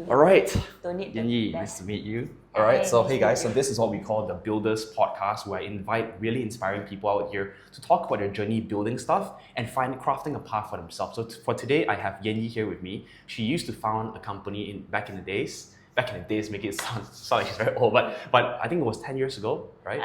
All right. Don't need Yienyee, that. nice to meet you. All right, Hi, so nice hey to guys, meet so you. this is what we call the Builders Podcast, where I invite really inspiring people out here to talk about their journey building stuff and crafting a path for themselves. So for today, I have Yienyee here with me. She used to found a company back in the days. Back in the days, make it sound like she's very old, but I think it was 10 years ago, right?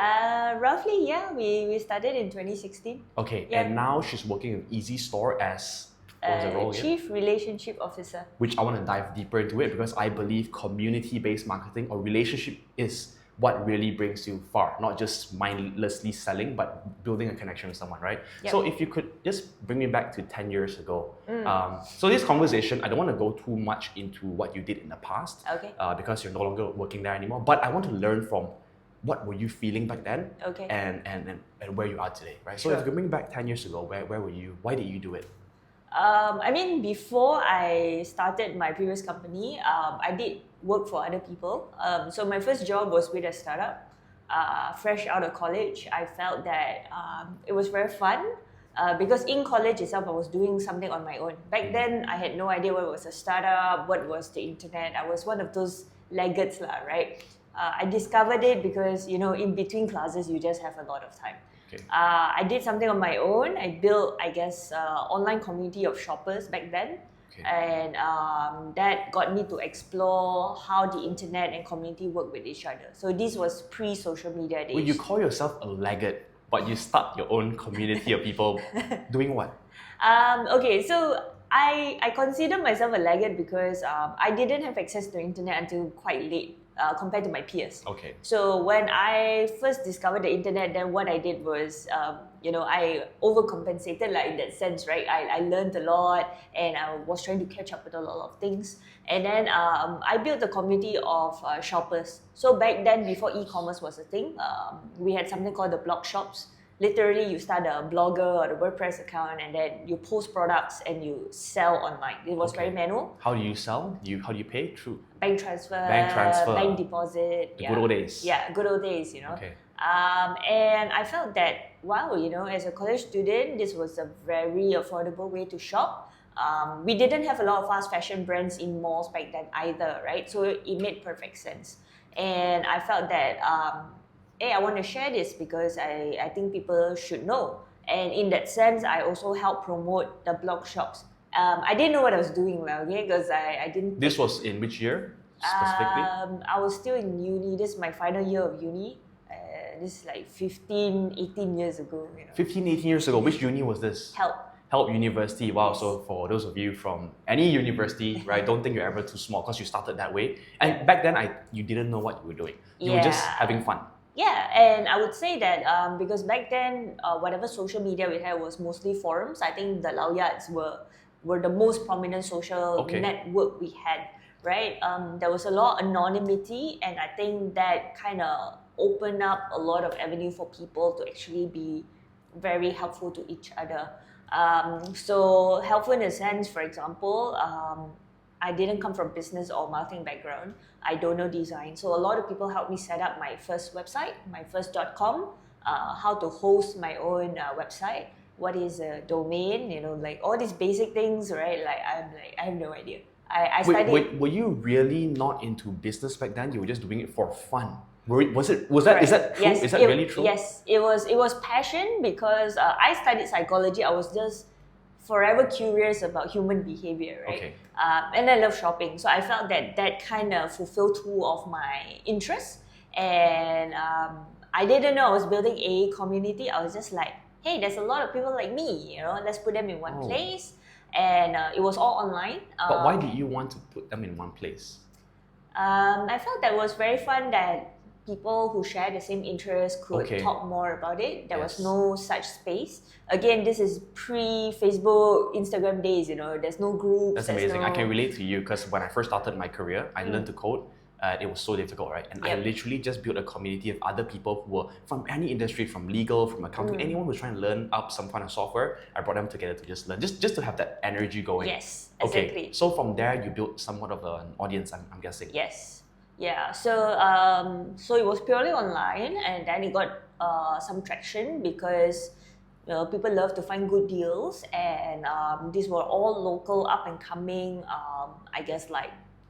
Roughly, yeah. We started in 2016. Okay, Yeah. and now she's working in Easy Store as what was the role again? Chief Relationship Officer. Which I want to dive deeper into it because I believe community-based marketing or relationship is what really brings you far, not just mindlessly selling, but building a connection with someone, right? Yep. So if you could just bring me back to 10 years ago. So this conversation, I don't want to go too much into what you did in the past, Okay. because you're no longer working there anymore, but I want to learn from what were you feeling back then, Okay. and where you are today, right? So Sure. if you could bring me back 10 years ago, where were you? Why did you do it? Before I started my previous company, I did work for other people. So my first job was with a startup. Fresh out of college, I felt that it was very fun because in college itself, I was doing something on my own. Back then, I had no idea what was a startup, what was the internet. I was one of those laggards, right? I discovered it because, in between classes, you just have a lot of time. Okay. I did something on my own. I built, online community of shoppers back then. Okay. And that got me to explore how the internet and community work with each other. So this was pre-social media days. Well, you call yourself a laggard, but you start your own community of people doing what? So I consider myself a laggard because I didn't have access to the internet until quite late compared to my peers. Okay. So when I first discovered the internet, then what I did was, I overcompensated in that sense, right? I learned a lot and I was trying to catch up with a lot of things. And then I built a community of shoppers. So back then, before e-commerce was a thing, we had something called the blog shops. Literally, you start a blogger or a WordPress account and then you post products and you sell online. It was very manual. How do you sell? How do you pay? Through Bank transfer, bank deposit. The good old days. Yeah, good old days, Okay. And I felt that, wow, as a college student, this was a very affordable way to shop. We didn't have a lot of fast fashion brands in malls back then either, right? So it made perfect sense. And I felt that, I want to share this because I think people should know. And in that sense, I also helped promote the blog shops. I didn't know what I was doing, because I didn't... This was in which year specifically? I was still in uni. This is my final year of uni. This is like 15, 18 years ago. 15, 18 years ago. Which uni was this? Help University. Wow. Yes. So for those of you from any university, right, don't think you're ever too small because you started that way. And back then, you didn't know what you were doing. You were just having fun. Yeah, and I would say that because back then, whatever social media we had was mostly forums. I think the Laoyats were the most prominent social network we had, right? There was a lot of anonymity, and I think that kind of opened up a lot of avenue for people to actually be very helpful to each other. So helpful in a sense, for example, I didn't come from business or marketing background. I don't know design. So a lot of people helped me set up my first website, my first .com, how to host my own website, what is a domain, all these basic things, right? I have no idea. I studied... Wait, were you really not into business back then? You were just doing it for fun. Is that true? Yes, is that really true? Yes, it was passion because I studied psychology. I was just forever curious about human behavior, right? Okay. And I love shopping. So I felt that kind of fulfilled two of my interests. And I didn't know I was building a community. I was just like, hey, there's a lot of people like me, let's put them in one place. And it was all online. But why did you want to put them in one place? I felt that it was very fun that people who share the same interests could talk more about it. There was no such space. Again, this is pre-Facebook, Instagram days, there's no groups. That's amazing. I can relate to you because when I first started my career, I learned to code. It was so difficult, right? And I literally just built a community of other people who were from any industry, from legal, from accounting, anyone who was trying to learn up some kind of software. I brought them together to just learn, just to have that energy going. Yes, exactly. Okay, so from there, you built somewhat of an audience, I'm guessing. Yes. Yeah, so it was purely online, and then it got some traction because people love to find good deals, and these were all local, up and coming,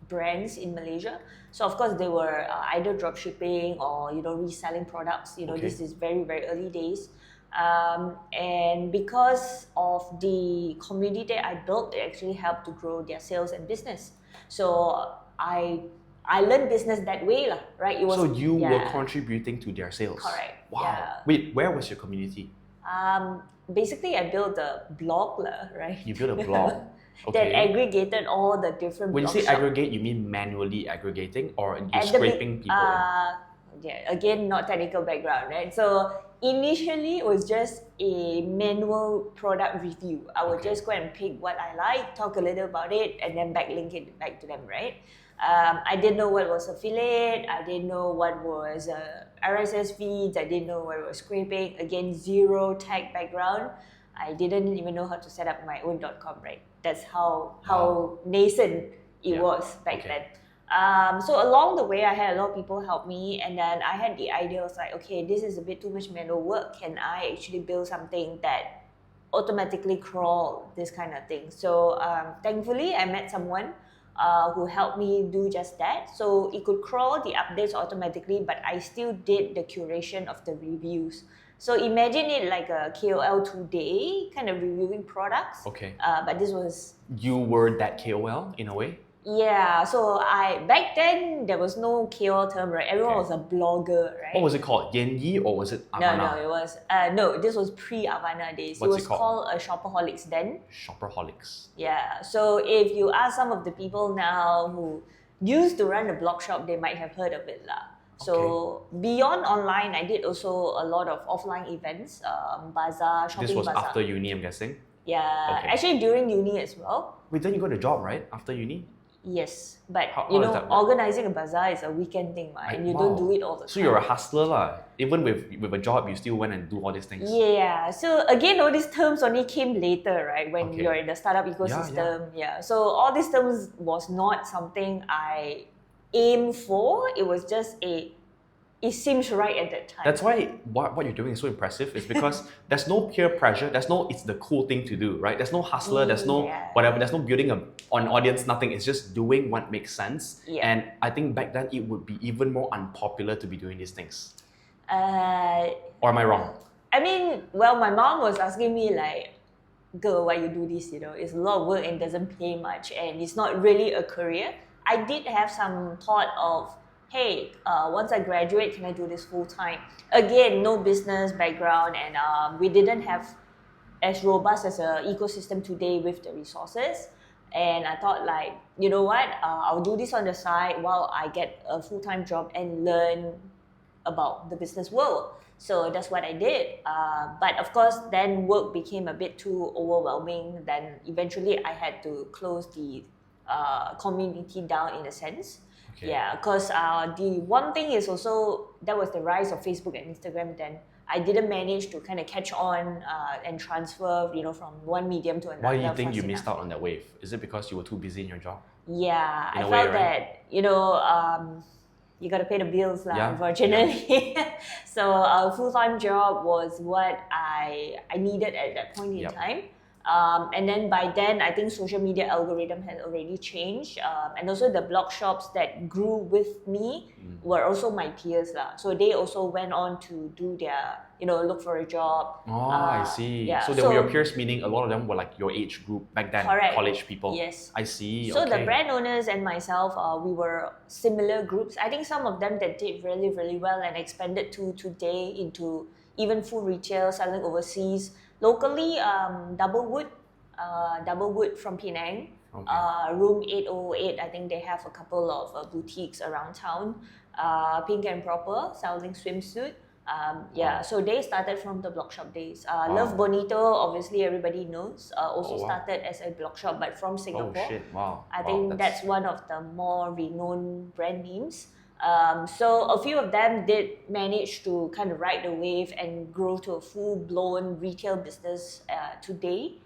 brands in Malaysia. So of course they were either drop shipping or reselling products. This is very, very early days. And because of the community I built, it actually helped to grow their sales and business. So I learned business that way, right? It was, so you were contributing to their sales? Correct. Wow. Yeah. Wait, where was your community? Basically, I built a blog, right? You built a blog? That aggregated all the different When you blog say shops. aggregate, you mean manually aggregating or you At the scraping people in? Yeah, again, not technical background, right? So initially, it was just a manual product review. I would just go and pick what I like, talk a little about it, and then backlink it back to them, right? I didn't know what was affiliate. I didn't know what was RSS feeds. I didn't know what was scraping. Again, zero tech background. I didn't even know how to set up my own .com, right? That's how nascent it was back then. So along the way, I had a lot of people help me, and then I had the idea. I was like, okay, this is a bit too much manual work. Can I actually build something that automatically crawl this kind of thing? So thankfully, I met someone who helped me do just that. So it could crawl the updates automatically, but I still did the curation of the reviews. So imagine it like a KOL today, kind of reviewing products. Okay. But this was... You were that KOL in a way? Yeah, so back then there was no KOL term, right? Everyone was a blogger, right? What was it called? Yienyee or was it Avana? No, it was this was pre-Avana days. What's it was called a Shopaholics then. Shopaholics. Yeah. So if you ask some of the people now who used to run a blog shop, they might have heard of it lah. So beyond online, I did also a lot of offline events, bazaar, shopping This was bazaar. after uni, I'm guessing? Yeah, actually during uni as well. Wait, then you got a job, right? After uni? Yes, but How does that work? organizing a bazaar is a weekend thing, and you don't do it all the time. So you're a hustler lah. Even with a job, you still went and do all these things. Yeah. So again, all these terms only came later, right? When you're in the startup ecosystem. Yeah. So all these terms was not something I aimed for. It was just it seems right at that time. That's why what you're doing is so impressive. Is because there's no peer pressure. It's the cool thing to do, right? There's no hustler. There's no whatever. There's no building an audience. Nothing. It's just doing what makes sense. Yeah. And I think back then it would be even more unpopular to be doing these things. Or am I wrong? I mean, well, my mom was asking me like, "Girl, why you do this? It's a lot of work and doesn't pay much, and it's not really a career." I did have some thought of, hey, once I graduate, can I do this full time? Again, no business background, and we didn't have as robust as an ecosystem today with the resources. And I thought like, you know what, I'll do this on the side while I get a full-time job and learn about the business world. So that's what I did. But of course, then work became a bit too overwhelming. Then eventually I had to close the community down in a sense. Okay. Yeah, because the one thing is also, that was the rise of Facebook and Instagram then. I didn't manage to kind of catch on and transfer, from one medium to another. Why do you think you missed out on that wave? Is it because you were too busy in your job? Yeah, I way, felt right? that, you got to pay the bills, unfortunately. So a full-time job was what I needed at that point in time. And then by then, I think social media algorithm had already changed. And also the blog shops that grew with me were also my peers. So they also went on to do their, look for a job. Oh, I see. Yeah. So they were your peers, meaning a lot of them were like your age group back then, Correct. college people. Yes. I see. So okay. the brand owners and myself, we were similar groups. I think some of them that did really, really well and expanded to today into even full retail, selling overseas. Locally, Doublewood from Penang, room 808, I think they have a couple of boutiques around town. Pink and Proper, selling swimsuit. So they started from the blog shop days. Love Bonito, obviously everybody knows, also started as a blog shop, but from Singapore. Oh shit, wow. I think that's one of the more renowned brand names. So a few of them did manage to kind of ride the wave and grow to a full-blown retail business today.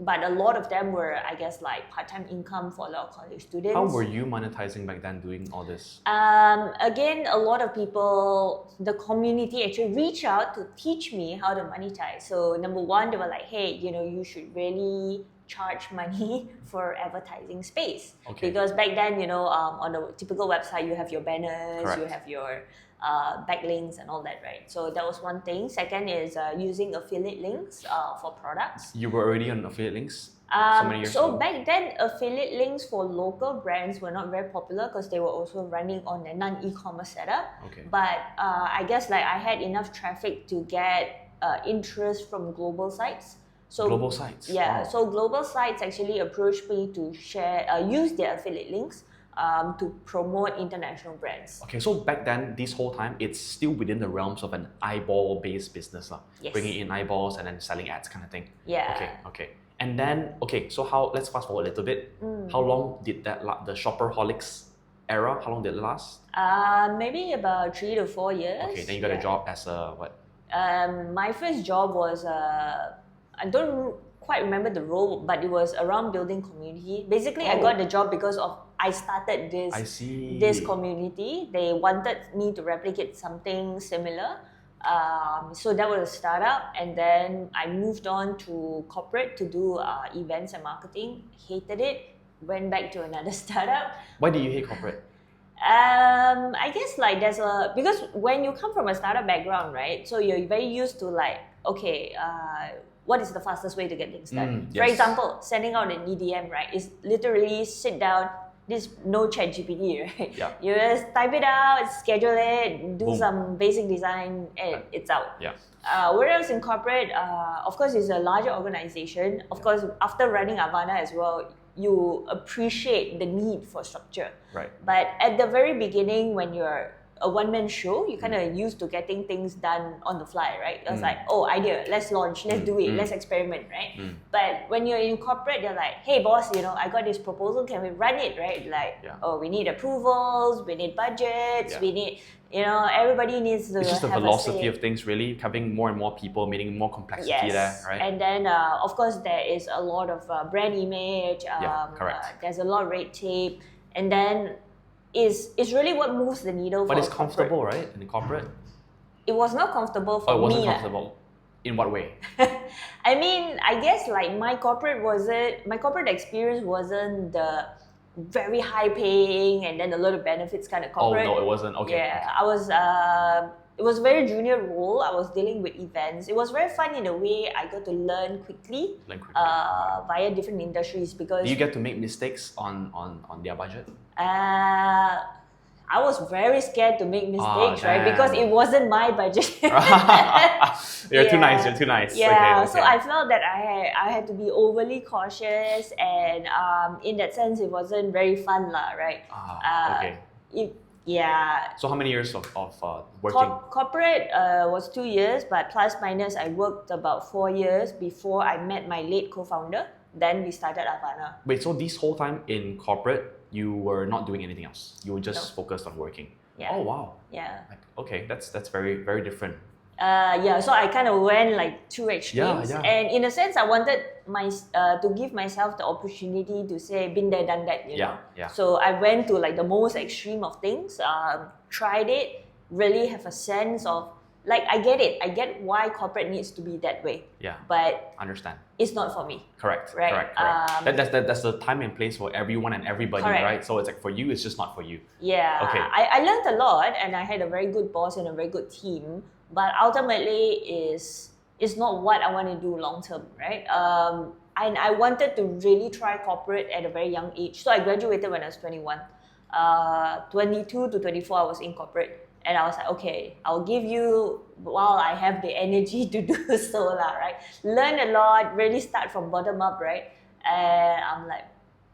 But a lot of them were, I guess, like part-time income for a lot of college students. How were you monetizing back then doing all this? Again, a lot of people, the community actually reached out to teach me how to monetize. So number one, they were like, hey, you should really charge money for advertising space. Okay. Because back then, on a typical website, you have your banners, Correct. you have your backlinks and all that, right? So that was one thing. Second is using affiliate links for products. You were already on affiliate links so many years ago? Back then, affiliate links for local brands were not very popular because they were also running on a non-e-commerce setup. Okay. But I guess I had enough traffic to get interest from global sites. So global sites? Yeah. Wow. So global sites actually approached me to use their affiliate links to promote international brands. Okay, so back then, this whole time, it's still within the realms of an eyeball-based business, Yes. bringing in eyeballs and then selling ads kind of thing. Yeah. Okay. And then, so let's fast forward a little bit. How long did the shopperholics era, how long did it last? Maybe about 3 to 4 years. Okay, then you got a job as a what? My first job was, I don't quite remember the role, but it was around building community. Basically, I got the job because I started this community. They wanted me to replicate something similar. So that was a startup, and then I moved on to corporate to do events and marketing. Hated it. Went back to another startup. Why did you hate corporate? I guess because when you come from a startup background, right? So you're very used to what is the fastest way to get things done? Yes. For example, sending out an EDM, right? Is literally sit down. There's no ChatGPT, right? Yeah. You just type it out, schedule it, do Boom. some basic design, and it's out. Yeah. Whereas in corporate, of course, it's a larger organization. Of course, after running Avana as well, you appreciate the need for structure. Right. But at the very beginning, when you're a one-man show, you're kind of used to getting things done on the fly, right? It's like, idea, let's launch, let's do it, let's experiment, right? But when you're in corporate, you're like, hey boss, I got this proposal, can we run it, right? We need approvals, we need budgets, we need, everybody needs to It's just the have velocity a of things, really, having more and more people, meaning more complexity there, right? And then, of course, there is a lot of brand image, correct. There's a lot of red tape, and then it's really what moves the needle. But for it's corporate. comfortable, right? In the corporate? It was not comfortable for Oh, it wasn't me. comfortable. In what way? I mean, I guess my corporate experience wasn't the very high paying and then a lot of benefits kind of corporate. Oh, no, it wasn't. Okay. Yeah, I was. It was a very junior role. I was dealing with events. It was very fun in a way. I got to learn quickly. Via different industries because. Do you get to make mistakes on their budget? I was very scared to make mistakes, right? Damn. Because it wasn't my budget. You're too nice. You're too nice. Yeah. Okay. So I felt that I had to be overly cautious, and in that sense, it wasn't very fun, lah, right? Okay. Yeah. So how many years of working? Corporate was 2 years, but plus minus, I worked about 4 years before I met my late co-founder. Then we started Avana. Wait, so this whole time in corporate, you were not doing anything else? You were just focused on working? Yeah. Oh, wow. Yeah. Okay, that's very, very different. So I kind of went two extremes, Yeah. and in a sense, I wanted to give myself the opportunity to say, been there, done that, you know. Yeah. So I went to the most extreme of things, tried it, really have a sense of I get it. I get why corporate needs to be that way. Yeah. But understand. It's not for me. Correct. Right. Correct. That's the time and place for everyone and everybody, correct. Right? So it's for you, it's just not for you. Yeah. Okay. I learned a lot, and I had a very good boss and a very good team. But ultimately, is not what I want to do long term, right? And I wanted to really try corporate at a very young age. So I graduated when I was 21. 22 to 24, I was in corporate. And I was like, okay, I'll give you while I have the energy to do so, right? Learn a lot, really start from bottom up, right? And I'm like,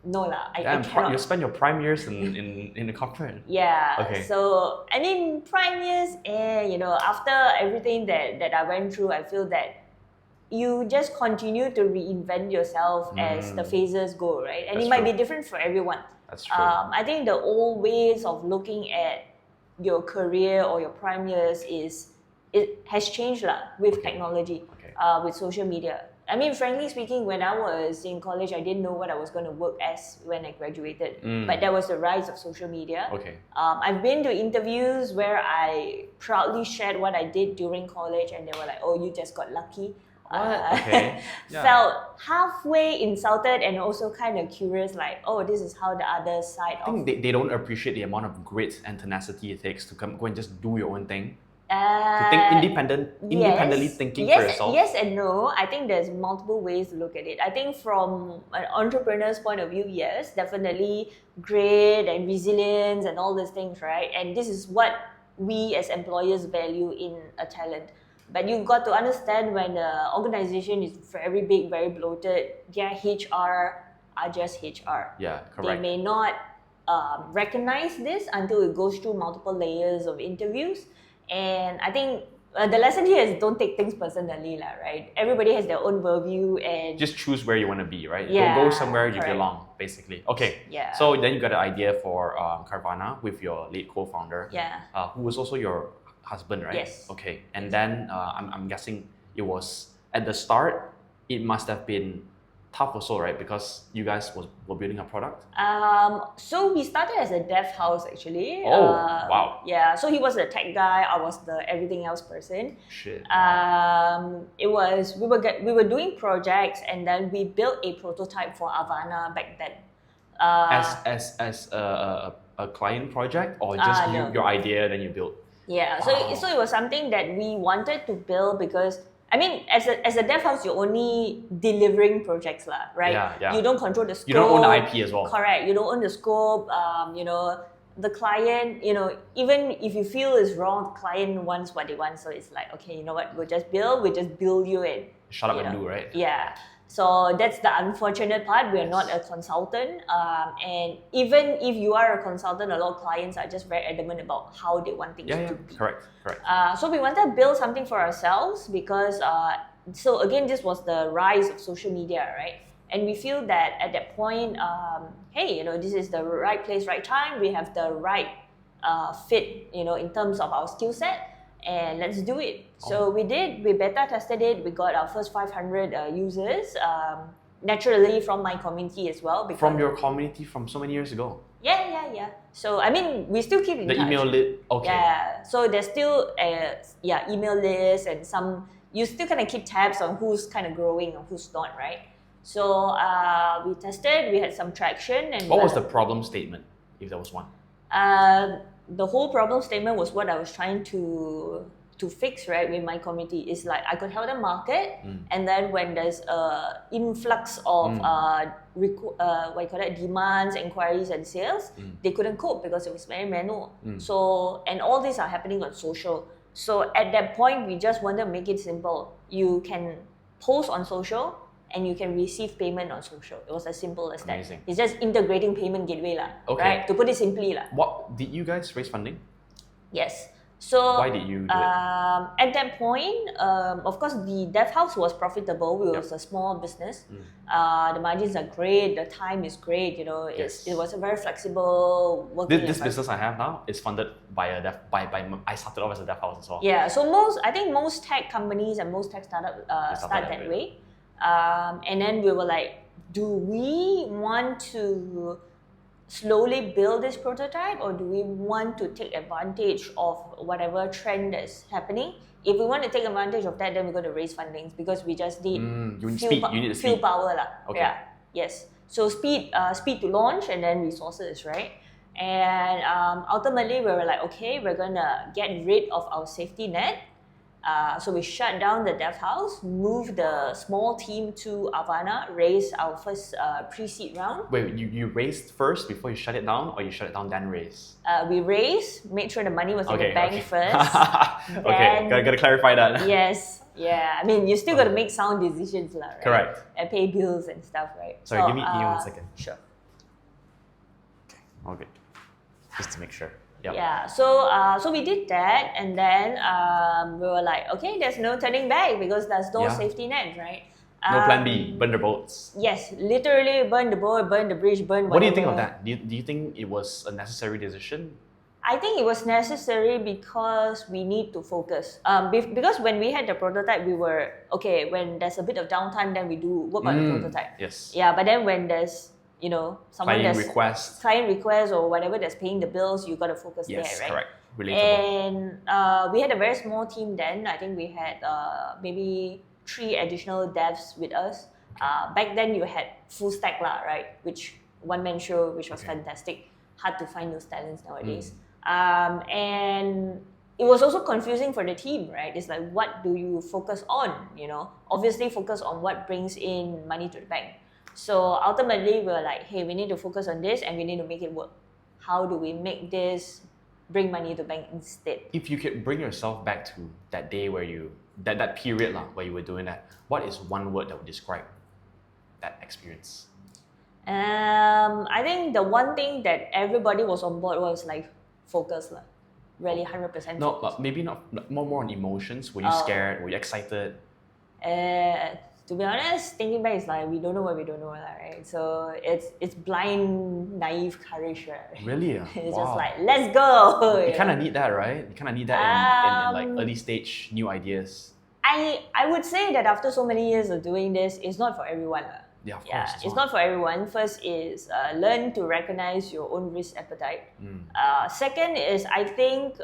no, I cannot. You spent your prime years in the corporate. Yeah. Okay. So, and in prime years, after everything that I went through, I feel that you just continue to reinvent yourself as the phases go, right? And That's it might true. be different for everyone. That's true. I think the old ways of looking at your career or your prime years it has changed with technology, with social media. I mean, frankly speaking, when I was in college, I didn't know what I was going to work as when I graduated. But that was the rise of social media. Okay. I've been to interviews where I proudly shared what I did during college, and they were like, "Oh, you just got lucky." Okay. Yeah. felt halfway insulted and also kind of curious, like, oh, this is how the other side I think they don't appreciate the amount of grit and tenacity it takes to go and just do your own thing. To think independently thinking for yourself. Yes and no. I think there's multiple ways to look at it. I think from an entrepreneur's point of view, yes, definitely grit and resilience and all these things, right? And this is what we as employers value in a talent. But you've got to understand when the organization is very big, very bloated, their HR are just HR. Yeah, correct. They may not recognize this until it goes through multiple layers of interviews. And I think the lesson here is don't take things personally, right? Everybody has their own worldview and just choose where you want to be, right? Yeah, go somewhere you correct. belong, basically. Okay. Yeah. So then you got an idea for Carvana with your late co-founder, Yeah. Who was also your husband, right? Yes. Okay. And then I'm guessing it was at the start. It must have been tough also, right? Because you guys were building a product. So we started as a dev house actually. Oh, wow. Yeah. So he was the tech guy. I was the everything else person. Shit. It was we were doing projects and then we built a prototype for Avana back then. As a client project or just no. your idea then you built? Yeah. Wow. So it was something that we wanted to build because I mean, as a dev house, you're only delivering projects, right? Yeah. You don't control the scope. You don't own the IP as well. Correct. You don't own the scope. The client, even if you feel is wrong, the client wants what they want. So it's like, okay, you know what? We just build you in. Shut up and do, right? Yeah. So that's the unfortunate part. We are not a consultant. And even if you are a consultant, a lot of clients are just very adamant about how they want things to be. Correct. So we wanted to build something for ourselves because, so again, this was the rise of social media, right? And we feel that at that point, hey, this is the right place, right time. We have the right fit, in terms of our skill set. And let's do it. So we did. We beta tested it. We got our first 500 users. Naturally from my community as well. From your community from so many years ago. Yeah. So I mean, we still keep in touch. The email list. Okay. Yeah. So there's still email list and some. You still kind of keep tabs on who's kind of growing and who's not, right? So we tested. We had some traction. And what was the problem statement, if there was one? The whole problem statement was what I was trying to fix, right, with my community. Is like I could help them market, and then when there's a influx of demands, inquiries, and sales, they couldn't cope because it was very manual. So and all these are happening on social. So at that point, we just wanted to make it simple. You can post on social. And you can receive payment on social. It was as simple as Amazing. that. It's just integrating payment gateway, okay. right? To put it simply. What did you guys raise funding? Yes. So why did you do it? At that point, of course, the dev house was profitable. We was a small business. The margins are great. The time is great. It was a very flexible working. This business I have now is funded by a dev. I started off as a dev house as well. Yeah. So I think most tech companies and most tech startups start that way. And then we were like, do we want to slowly build this prototype or do we want to take advantage of whatever trend that's happening? If we want to take advantage of that, then we're going to raise fundings because we just need fuel power. Okay. Yeah. Yes. So speed to launch and then resources, right? And ultimately, we were like, okay, we're going to get rid of our safety net. So we shut down the dev house, moved the small team to Avana, raised our first pre-seed round. Wait, you raised first before you shut it down, or you shut it down then raise? We raised, made sure the money was in the bank first. Okay, gotta clarify that. Yes, yeah. I mean, you still got to make sound decisions, right? Correct. And pay bills and stuff, right? Sorry, give me 1 second. Sure. Okay, just to make sure. Yep. Yeah, so we did that, and then we were like, okay, there's no turning back because there's no safety net, right? No plan B, burn the boats. Yes, literally burn the boat, burn the bridge, burn whatever. What do you think of that? Do you think it was a necessary decision? I think it was necessary because we need to focus. Because when we had the prototype, we were, okay, when there's a bit of downtime, then we do work on the prototype. Yes. Yeah, but then when there's someone client request or whatever that's paying the bills, you got to focus there, right? Yes, correct. Relatable. And we had a very small team then. I think we had maybe 3 additional devs with us. Back then you had full stack lah, right? Which one-man show, which was fantastic. Hard to find those talents nowadays. And it was also confusing for the team, right? It's like, what do you focus on? Obviously focus on what brings in money to the bank. So ultimately we were like, hey, we need to focus on this and we need to make it work. How do we make this bring money to the bank instead? If you could bring yourself back to that day where that period where you were doing that, what is one word that would describe that experience? I think the one thing that everybody was on board was like focus lah. Really 100% No, maybe not more on emotions. Were you scared? Were you excited? To be honest, thinking back is like we don't know what we don't know, right? So it's blind, naive courage, right? Really? It's just like, let's go. You kind of need that, right? You kind of need that in like early stage new ideas. I would say that after so many years of doing this, it's not for everyone. Yeah, of course. It's not for everyone. First is learn to recognize your own risk appetite. Second is I think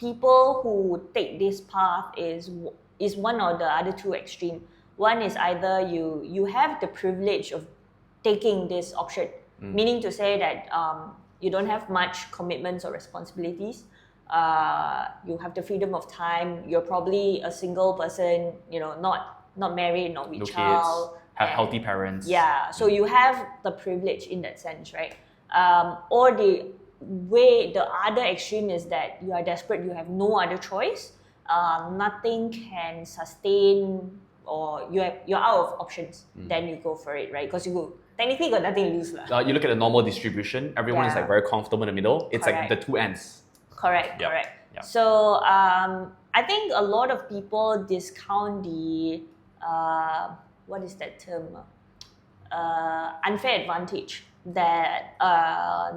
people who take this path is one or the other two extreme. One is either you have the privilege of taking this option, meaning to say that you don't have much commitments or responsibilities. You have the freedom of time. You're probably a single person, not married, not with No child. kids, have healthy parents. Yeah, so you have the privilege in that sense, right? Or the other extreme is that you are desperate, you have no other choice. Nothing can sustain, or you're out of options. Then you go for it, right? Because you technically got nothing to lose. You look at the normal distribution, everyone is like very comfortable in the middle. It's Correct. like the two ends. Correct. Yep. So I think a lot of people discount the what is that term? Unfair advantage that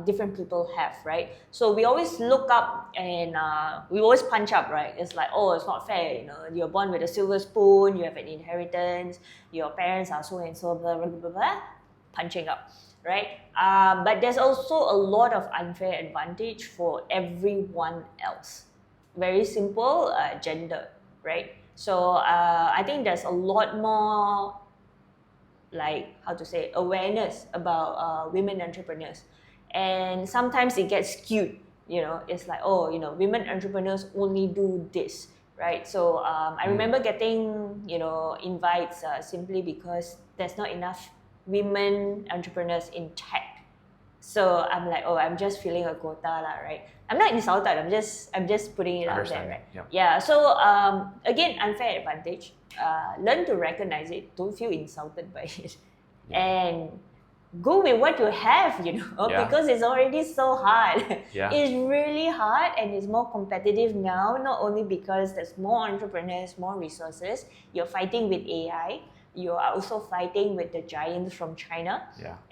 different people have, right? So we always look up and we always punch up, right? It's like, oh, it's not fair, you're born with a silver spoon, you have an inheritance, your parents are so and so, blah, blah, blah, blah, punching up, right? But there's also a lot of unfair advantage for everyone else. Very simple, gender, right? So I think there's a lot more awareness about women entrepreneurs, and sometimes it gets skewed. It's like, women entrepreneurs only do this, right? So I remember getting invites simply because there's not enough women entrepreneurs in tech. So I'm like, I'm just filling a quota lah, right? I'm not insulted. I'm just putting it out there, right? Yep. Yeah. So again, unfair advantage. Learn to recognize it. Don't feel insulted by it, and go with what you have. Because it's already so hard. Yeah. It's really hard, and it's more competitive now. Not only because there's more entrepreneurs, more resources. You're fighting with AI. You are also fighting with the giants from China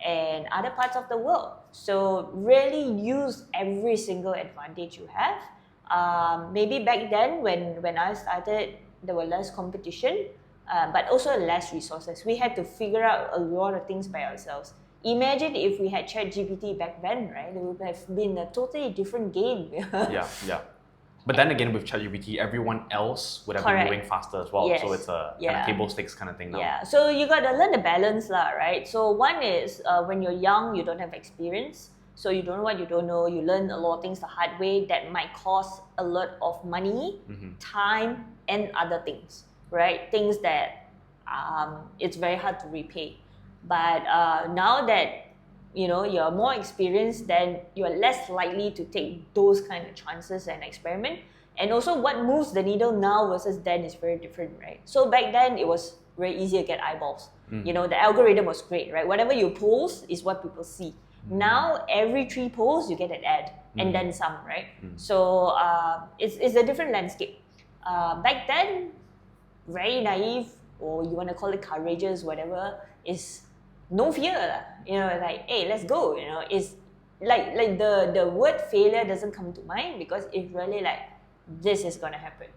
and other parts of the world. So really use every single advantage you have. Maybe back then when I started, there were less competition, but also less resources. We had to figure out a lot of things by ourselves. Imagine if we had ChatGPT back then, right? It would have been a totally different game. Yeah. But then again, with ChatGPT, everyone else would have been moving faster as well. Yes. So it's a kind of table stakes kind of thing now. Yeah, so you got to learn the balance, right? So one is when you're young, you don't have experience. So you don't know what you don't know. You learn a lot of things the hard way that might cost a lot of money, time, and other things, right? Things that it's very hard to repay. But now that you're more experienced, then you're less likely to take those kind of chances and experiment. And also what moves the needle now versus then is very different, right? So back then it was very easy to get eyeballs. The algorithm was great, right? Whatever you post is what people see. Now every 3 posts you get an ad and then some, right? So it's a different landscape. Back then, very naive, or you want to call it courageous, whatever, is no fear, like, hey, let's go, it's like the word failure doesn't come to mind because it's really like, this is gonna happen.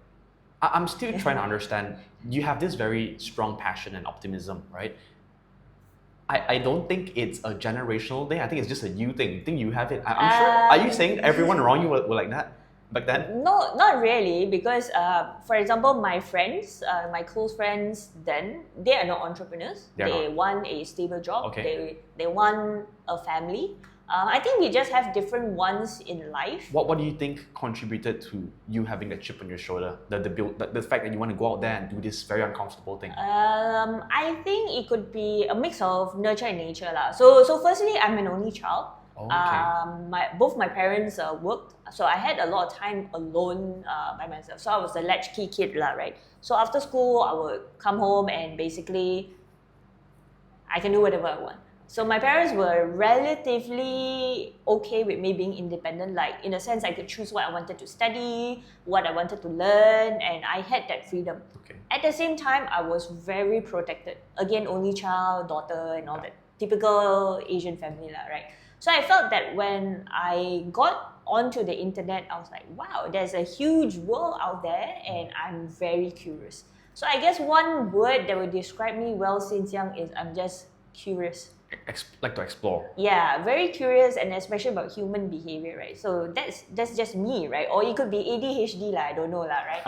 I'm still trying to understand. You have this very strong passion and optimism, right? I don't think it's a generational thing. I think it's just a you thing. I think you have it. I'm sure. Are you saying everyone around you were like that? back then? No, not really, because for example, my friends, my close friends, then they are not entrepreneurs. They want a stable job. Okay. They want a family. I think we just have different wants in life. What do you think contributed to you having that chip on your shoulder? The fact that you want to go out there and do this very uncomfortable thing? I think it could be a mix of nurture and nature lah. So firstly, I'm an only child. Oh, okay. Both my parents worked, so I had a lot of time alone by myself. So I was the latchkey kid lah, right? So after school, I would come home and basically I can do whatever I want. So my parents were relatively okay with me being independent. Like, in a sense, I could choose what I wanted to study, what I wanted to learn, and I had that freedom. Okay. At the same time, I was very protected. Again, only child, daughter, and all that. Typical Asian family lah, right? So I felt that when I got onto the internet, I was like, wow, there's a huge world out there, and I'm very curious. So I guess one word that would describe me well since young is I'm just curious. Like to explore. Yeah, very curious, and especially about human behavior, right? So that's just me, right? Or it could be ADHD lah, I don't know lah, right?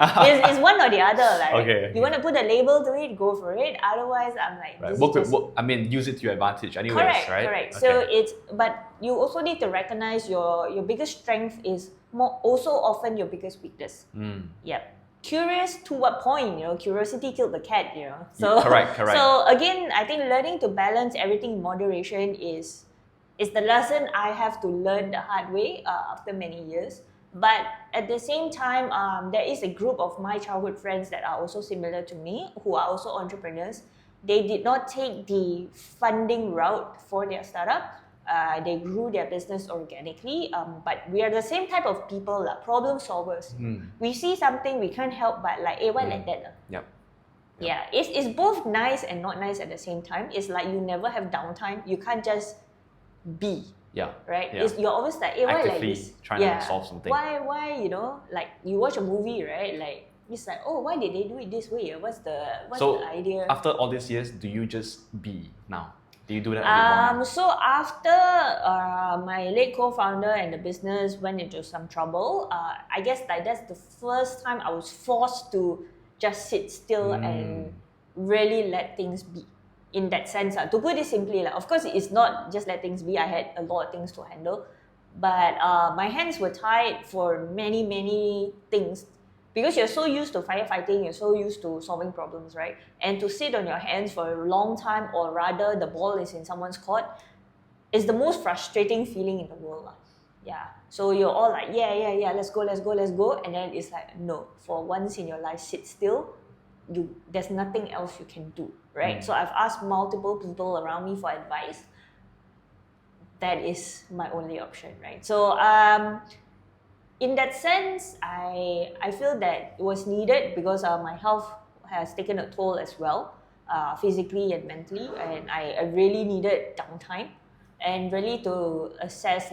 It's one or the other, like. Okay. You want to put a label to it, go for it. Otherwise, I'm like, right. Use it to your advantage anyways, right? Correct. Okay. So but you also need to recognize your biggest strength is also often your biggest weakness. Yep. Curious to what point? Curiosity killed the cat. So correct. So again, I think learning to balance everything in moderation is the lesson I have to learn the hard way after many years. But at the same time, there is a group of my childhood friends that are also similar to me, who are also entrepreneurs. They did not take the funding route for their startup. They grew their business organically, but we are the same type of people, problem solvers. We see something, we can't help but like, hey, why like that? Yep. Yeah, it's both nice and not nice at the same time. It's like you never have downtime. You can't just be. Yeah. Right? Yeah. You're always like, hey, why actively like this? trying to solve something. Why, like you watch a movie, right? Like, it's like, oh, why did they do it this way? What's the idea? After all these years, do you just be now? Do you do that a bit more now? So after my late co-founder and the business went into some trouble, I guess like that's the first time I was forced to just sit still and really let things be. In that sense, to put it simply, of course, it's not just let things be. I had a lot of things to handle, but my hands were tied for many, many things. Because you're so used to firefighting, you're so used to solving problems, right? And to sit on your hands for a long time, or rather the ball is in someone's court, is the most frustrating feeling in the world. Yeah. So you're all like, yeah, let's go. And then it's like, no, for once in your life, sit still. There's nothing else you can do, right? So I've asked multiple people around me for advice. That is my only option, right? So in that sense, I feel that it was needed because my health has taken a toll as well, physically and mentally, and I really needed downtime and really to assess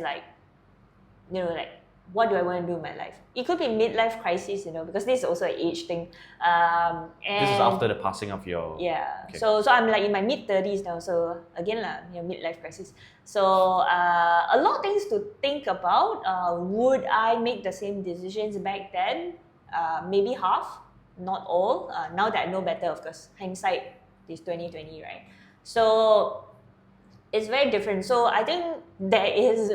what do I want to do in my life. It could be midlife crisis, because this is also an age thing. And this is after the passing of your... Yeah. Okay. So I'm like in my mid-30s now. So again, midlife crisis. So a lot of things to think about. Would I make the same decisions back then? Maybe half, not all. Now that I know better, of course, hindsight is 2020, right? So it's very different. So I think there is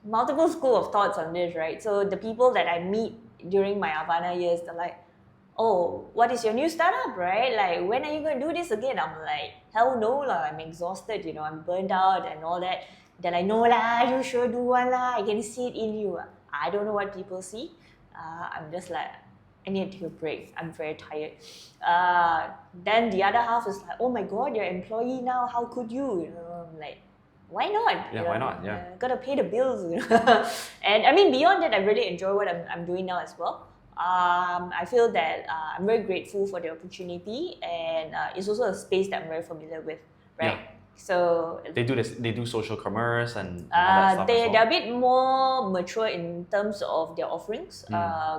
multiple school of thoughts on this, right? So the people that I meet during my Havana years, they're like, oh, what is your new startup, right? Like, when are you going to do this again? I'm like, hell no lah, I'm exhausted, I'm burned out and all that. They're like, no lah, you sure do one lah, I can see it in you. I don't know what people see. I'm just like, I need to take a break. I'm very tired. Then the other half is like, oh my God, you're an employee now, how could you? I'm like, why not? Yeah, why not? Yeah. Gotta pay the bills. And I mean, beyond that, I really enjoy what I'm doing now as well. I feel that I'm very grateful for the opportunity, and it's also a space that I'm very familiar with, right? Yeah. So they do this. They do social commerce and all that stuff. They're a bit more mature in terms of their offerings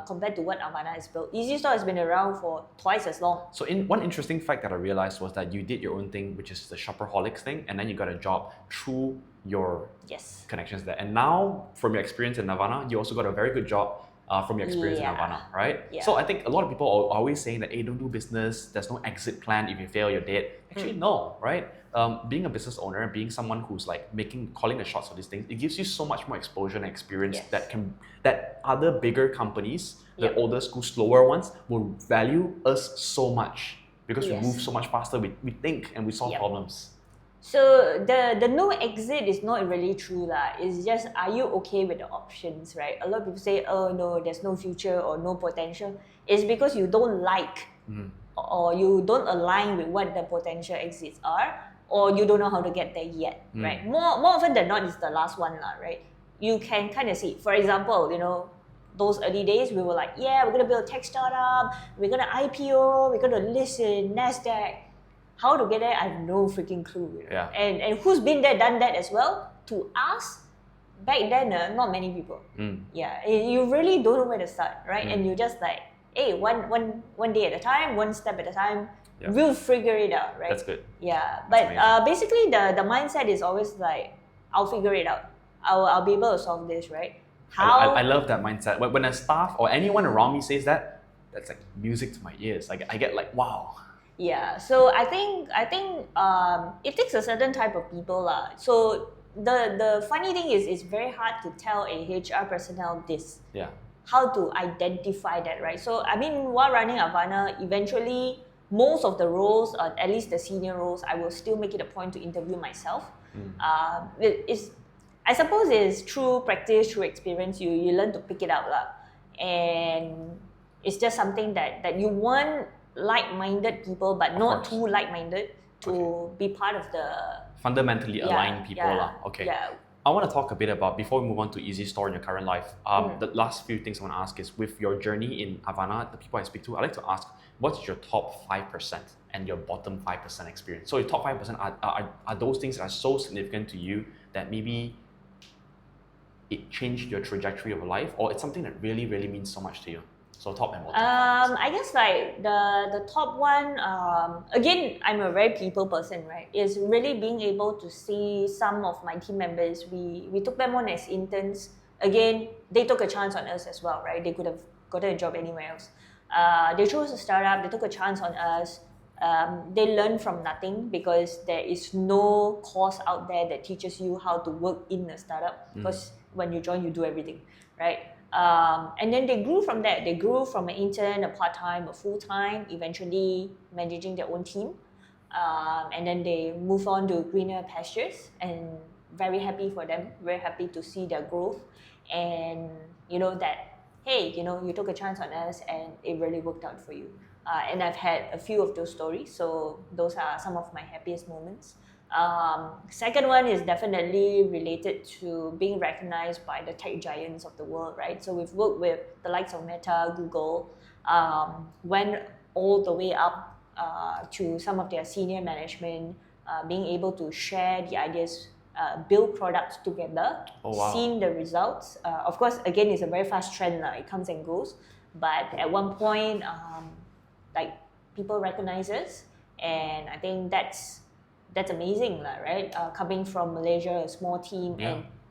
compared to what Havana has built. Easy Store has been around for twice as long. So one interesting fact that I realized was that you did your own thing, which is the shopaholics thing, and then you got a job through your connections there. And now, from your experience in Havana, you also got a very good job from your experience in Yeah. Havana, right? Yeah. So I think a lot of people are always saying that, hey, don't do business, there's no exit plan, if you fail, you're dead. Actually, no, right? Being a business owner, being someone who's like calling the shots of these things, it gives you so much more exposure and experience Yes. that other bigger companies, the Yep. older school, slower ones, will value us so much because we Yes. move so much faster, we think and we solve Yep. problems. So the no exit is not really true lah. It's just, are you okay with the options, right? A lot of people say, oh no, there's no future or no potential. It's because you don't like or you don't align with what the potential exits are, or you don't know how to get there yet, right? More often than not, it's the last one lah, right? You can kind of see. For example, those early days, we were like, yeah, we're gonna build a tech startup, we're gonna IPO, we're gonna list in NASDAQ. How to get there, I have no freaking clue. Yeah. And who's been there, done that as well? To us, back then, not many people. Yeah, you really don't know where to start, right? And you just like, hey, one day at a time, one step at a time, we'll figure it out, right? That's good. Yeah, but basically the mindset is always like, I'll figure it out. I'll be able to solve this, right? I love that mindset. When a staff or anyone around me says that, that's like music to my ears. Like I get like, wow. Yeah, so I think it takes a certain type of people lah. So the funny thing is, it's very hard to tell a HR personnel this. Yeah. How to identify that, right? So I mean, while running Havana, eventually most of the roles, at least the senior roles, I will still make it a point to interview myself. I suppose it's through practice, through experience, you learn to pick it up lah. And it's just something that you want like-minded people, but not too like-minded to be part of the fundamentally aligned people lah. Okay. Yeah. I want to talk a bit about, before we move on to easy store in your current life, the last few things I want to ask is, with your journey in Havana, the people I speak to, I like to ask, what's your top 5% and your bottom 5% experience? So your top 5% are those things that are so significant to you that maybe it changed your trajectory of life, or it's something that really, really means so much to you? So top and bottom. I guess like the top one, again, I'm a very people person, right? Is really being able to see some of my team members. We took them on as interns. Again, they took a chance on us as well, right? They could have gotten a job anywhere else. They chose a startup. They took a chance on us. They learn from nothing because there is no course out there that teaches you how to work in a startup. Because when you join, you do everything, right? And then they grew from that. They grew from an intern, a part-time, a full-time, eventually managing their own team. And then they move on to greener pastures, and very happy for them, very happy to see their growth. And that, hey, you took a chance on us and it really worked out for you. And I've had a few of those stories, so those are some of my happiest moments. Second one is definitely related to being recognized by the tech giants of the world, right? So we've worked with the likes of Meta, Google, went all the way up to some of their senior management, being able to share the ideas, build products together, seeing the results. Of course, again, it's a very fast trend, it comes and goes. But at one point, like, people recognize us, and I think that's amazing, right? Coming from Malaysia, a small team,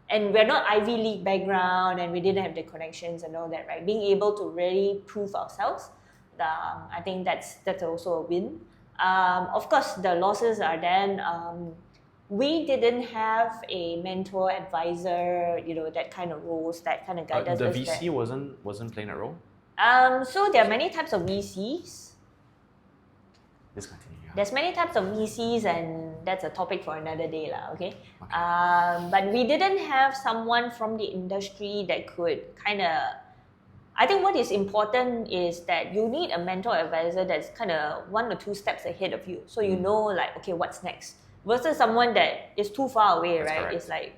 and we're not Ivy League background, and we didn't have the connections and all that, right? Being able to really prove ourselves, I think that's also a win. Of course, the losses are then we didn't have a mentor, advisor, that kind of roles, that kind of guidance. The VC wasn't playing a role? So there are many types of VCs. Let's continue. There's many types of VCs, and that's a topic for another day, okay? But we didn't have someone from the industry that could kind of... I think what is important is that you need a mentor advisor that's kind of 1 or 2 steps ahead of you. So you know, like, okay, what's next? Versus someone that is too far away, that's right? Correct. It's like...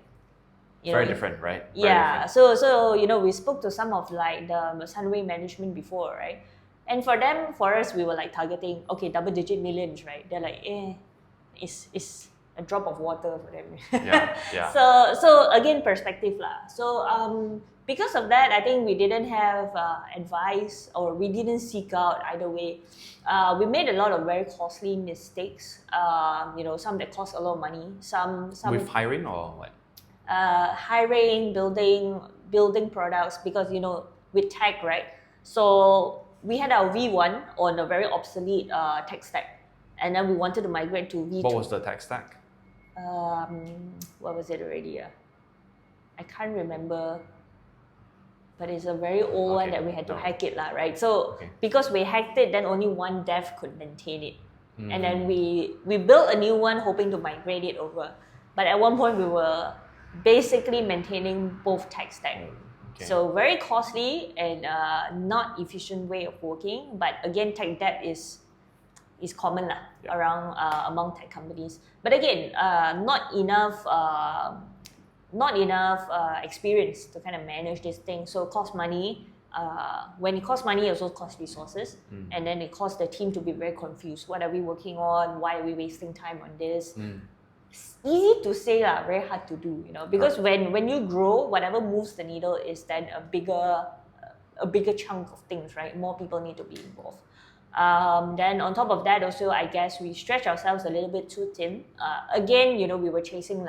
Very different, right? Very different. So we spoke to some of like the Sunway management before, right? And for us, we were like targeting, okay, double-digit millions, right? They're like, it's a drop of water for them. Yeah. So again, perspective lah. So because of that, I think we didn't have advice, or we didn't seek out either way. We made a lot of very costly mistakes. Some that cost a lot of money. Some with hiring or what? Hiring, building products, because with tech, right? So we had our V1 on a very obsolete tech stack, and then we wanted to migrate to V2. What was the tech stack? What was it already? I can't remember, but it's a very old one that we had to hack it, right? So because we hacked it, then only one dev could maintain it. And then we built a new one hoping to migrate it over. But at one point we were basically maintaining both tech stack. So very costly and not efficient way of working. But again, tech debt is common around among tech companies. But again, not enough experience to kind of manage this thing. So it costs money. When it costs money, it also costs resources. And then it costs the team to be very confused. What are we working on? Why are we wasting time on this? It's easy to say, very hard to do, because when you grow, whatever moves the needle is then a bigger chunk of things, right? More people need to be involved. Then on top of that also, I guess we stretch ourselves a little bit too thin. Again, we were chasing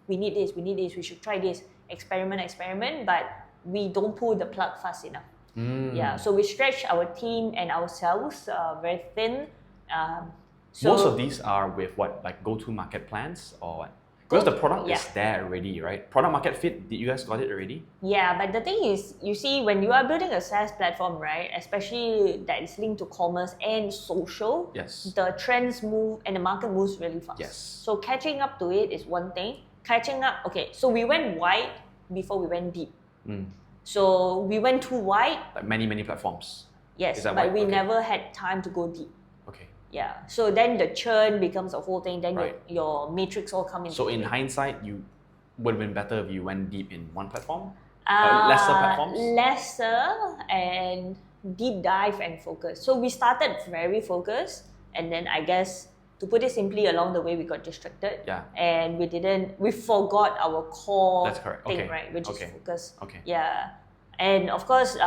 we need this, we should try this, experiment, but we don't pull the plug fast enough. So we stretch our team and ourselves very thin. So most of these are with what, like go-to-market plans or what? Because the product is there already, right? Product market fit, did you guys got it already? Yeah, but the thing is, you see, when you are building a SaaS platform, right, especially that is linked to commerce and social, the trends move and the market moves really fast. So catching up to it is one thing. So we went wide before we went deep. So we went too wide. Like many platforms. Yes, but we never had time to go deep. So then the churn becomes a whole thing. Then your matrix all come into So in hindsight, you would have been better if you went deep in one platform? Lesser platforms? Lesser and deep dive and focus. So we started very focused, and then I guess, to put it simply, along the way we got distracted. And we forgot our core thing, right? Which is focus. And of course,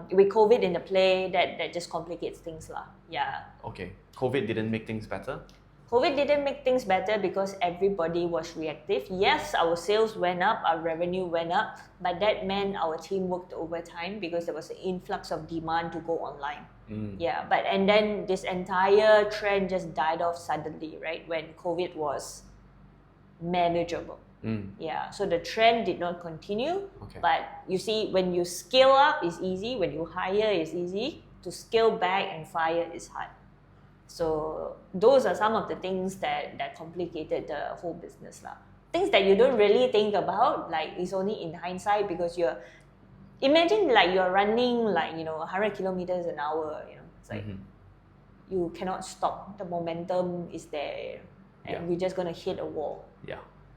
with COVID in the play, that just complicates things lah. COVID didn't make things better? COVID didn't make things better because everybody was reactive. Yes, our sales went up, our revenue went up, but that meant our team worked overtime because there was an influx of demand to go online. And then this entire trend just died off suddenly, right? When COVID was manageable. So the trend did not continue. But you see, when you scale up, it's easy. When you hire, it's easy. To scale back and fire is hard. So those are some of the things that complicated the whole business lah. Things that you don't really think about, like it's only in hindsight because imagine like you're running 100 kilometers an hour. It's like you cannot stop. The momentum is there, and we're just gonna hit a wall.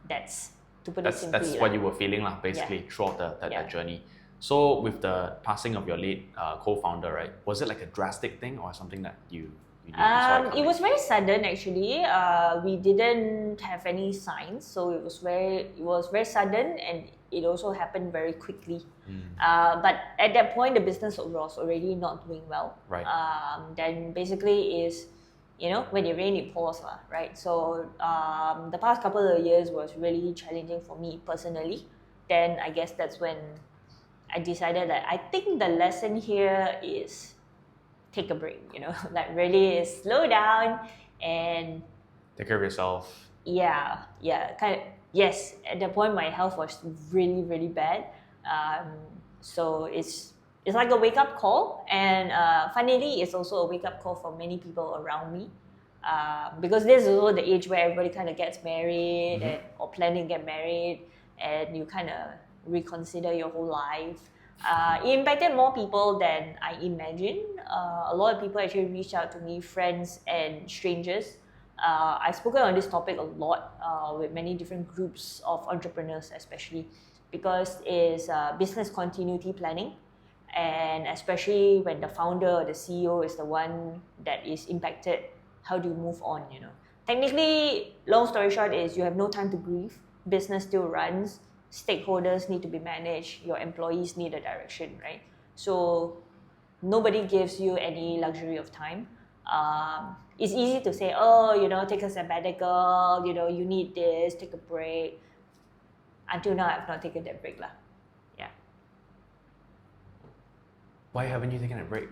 That's to put it simply. That's what you were feeling basically throughout that journey. So with the passing of your late co-founder, right? Was it like a drastic thing or something that you it was very sudden actually. We didn't have any signs, so it was very sudden, and it also happened very quickly. But at that point, the business was already not doing well. Then basically is, when it rains, it pours, right? So the past couple of years was really challenging for me personally. Then I guess that's when I decided that I think the lesson here is take a break, like really slow down and take care of yourself. Yes, at that point my health was really, really bad. So it's like a wake-up call, and funnily it's also a wake-up call for many people around me, because this is also the age where everybody kind of gets married or planning to get married, and you kind of reconsider your whole life. It impacted more people than I imagined. A lot of people actually reached out to me, friends and strangers. I've spoken on this topic a lot with many different groups of entrepreneurs, especially because it's business continuity planning, and especially when the founder or the CEO is the one that is impacted, how do you move on? Technically, long story short is you have no time to grieve. Business still runs. Stakeholders need to be managed, your employees need a direction, right? So nobody gives you any luxury of time. It's easy to say, take a sabbatical, you need this, take a break. Until now, I've not taken that break lah. Why haven't you taken a break?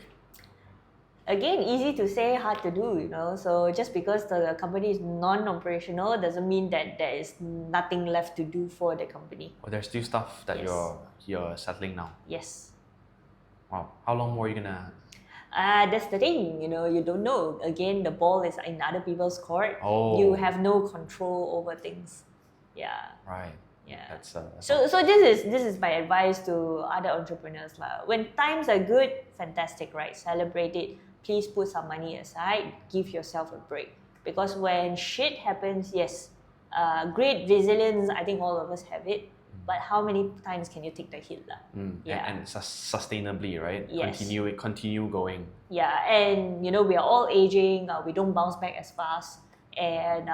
Again, easy to say, hard to do, you know. So just because the company is non-operational doesn't mean that there is nothing left to do for the company. Or there's still stuff that Yes. you're settling now. Yes. Wow. How long more are you gonna? That's the thing, you know, you don't know. Again, the ball is in other people's court. Oh. You have no control over things. Yeah. Right. Yeah. That's So this is my advice to other entrepreneurs lah. When times are good, fantastic, right? Celebrate it. Please put some money aside. Give yourself a break. Because when shit happens, yes, great resilience. I think all of us have it. But how many times can you take the hit lah? Yeah. And sustainably, right? Yes. Continue going. Yeah, and you know, we are all aging. We don't bounce back as fast. And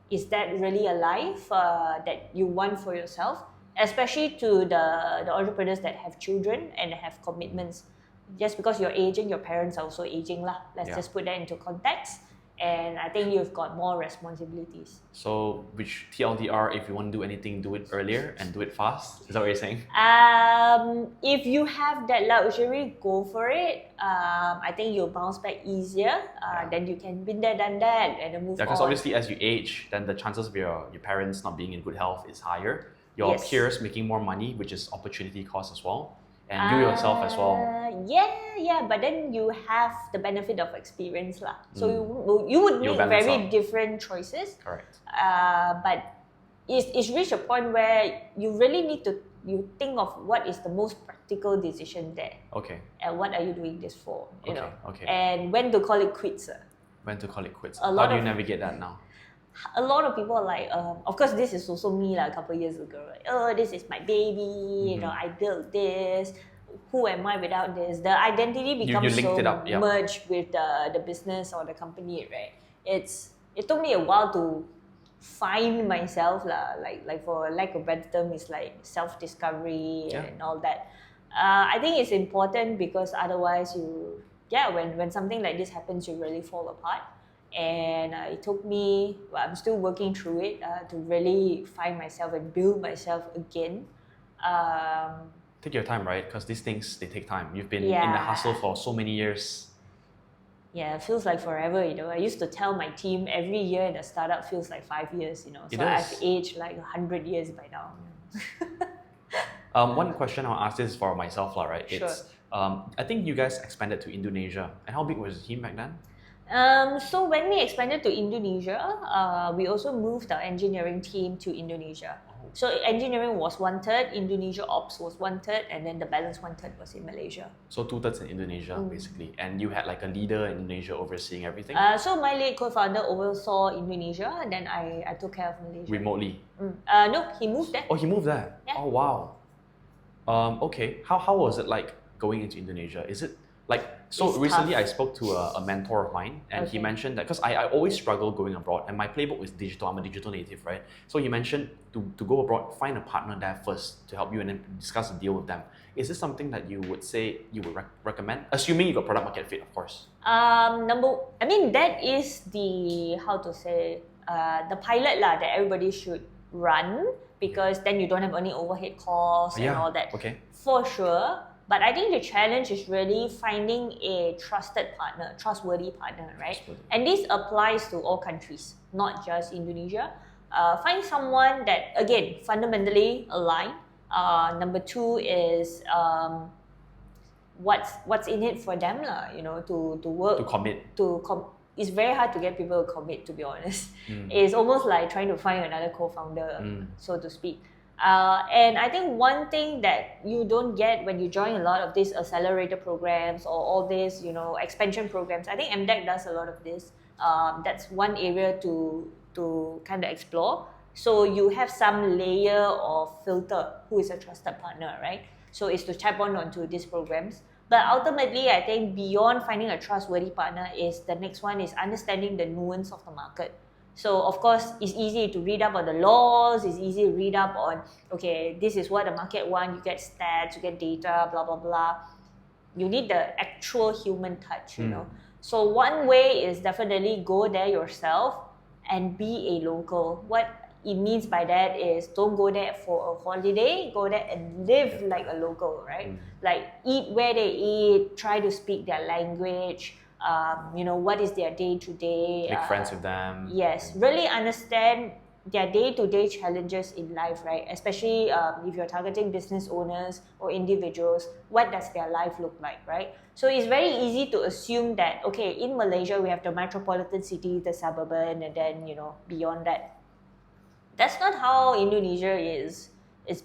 is that really a life that you want for yourself? Especially to the entrepreneurs that have children and have commitments. Just because you're aging, your parents are also aging lah. Let's just put that into context. And I think you've got more responsibilities. So, which TLDR, if you want to do anything, do it earlier and do it fast? Is that what you're saying? If you have that luxury, go for it. I think you'll bounce back easier. Then you can been there, done that, and then move on. Because obviously, as you age, then the chances of your parents not being in good health is higher. Your peers making more money, which is opportunity cost as well. And you yourself as well. Yeah, but then you have the benefit of experience lah. So you would make very different choices. Correct. But it's reached a point where you really need to think of what is the most practical decision there. Okay. And what are you doing this for? You know. Okay. And when to call it quits. When to call it quits. How do you navigate that now? A lot of people are like, of course, this is also me like a couple of years ago. Right? Oh, this is my baby. You know, I built this. Who am I without this? The identity becomes so merged with the business or the company, right? It took me a while to find myself lah. Like for lack of better term, it's like self-discovery and all that. I think it's important because otherwise when something like this happens, you really fall apart. And it took me, I'm still working through it to really find myself and build myself again. Take your time, right? Because these things, they take time. You've been in the hustle for so many years. Yeah, it feels like forever, you know. I used to tell my team every year in a startup feels like 5 years, you know. So I've aged like 100 years by now. One question I'll ask this for myself, right? Sure. It's, I think you guys expanded to Indonesia. And how big was the team back then? So when we expanded to Indonesia, we also moved our engineering team to Indonesia. So engineering was 1/3, Indonesia ops was 1/3, and then the balance 1/3 was in Malaysia. So 2/3 in Indonesia, basically. And you had like a leader in Indonesia overseeing everything? So my late co-founder oversaw Indonesia, and then I took care of Malaysia. Remotely? No, he moved there. Oh, he moved there? Yeah. Oh, wow. Okay, how was it like going into Indonesia? Is it like, so it's recently tough. I spoke to a mentor of mine, and he mentioned that, because I always struggle going abroad, and my playbook is digital, I'm a digital native, right? So he mentioned to go abroad, find a partner there first to help you and then discuss a deal with them. Is this something that you would say you would recommend? Assuming you got product market fit, of course. That is the, the pilot lah that everybody should run, because then you don't have any overhead costs and all that. Okay. For sure. But I think the challenge is really finding a trustworthy partner, right? And this applies to all countries, not just Indonesia. Find someone that, again, fundamentally aligned. Number 2 is what's in it for them, lah. You know, to work, to commit. It's very hard to get people to commit, to be honest. It's almost like trying to find another co-founder, so to speak. And I think one thing that you don't get when you join a lot of these accelerator programs or all these, you know, expansion programs, I think MDEC does a lot of this. That's one area to kind of explore. So you have some layer of filter who is a trusted partner, right? So it's to tap onto these programs. But ultimately, I think beyond finding a trustworthy partner is the next one is understanding the nuance of the market. So of course, it's easy to read up on the laws, it's easy to read up on, okay, this is what the market wants, you get stats, you get data, blah, blah, blah. You need the actual human touch, you know. So one way is definitely go there yourself and be a local. it means by that is don't go there for a holiday, go there and live like a local, right? Like eat where they eat, try to speak their language, what is their day to day. Make friends with them. Yes, really understand their day-to-day challenges in life, right? Especially if you're targeting business owners or individuals, what does their life look like, right? So it's very easy to assume that, okay, in Malaysia, we have the metropolitan city, the suburban, and then, beyond that. That's not how Indonesia is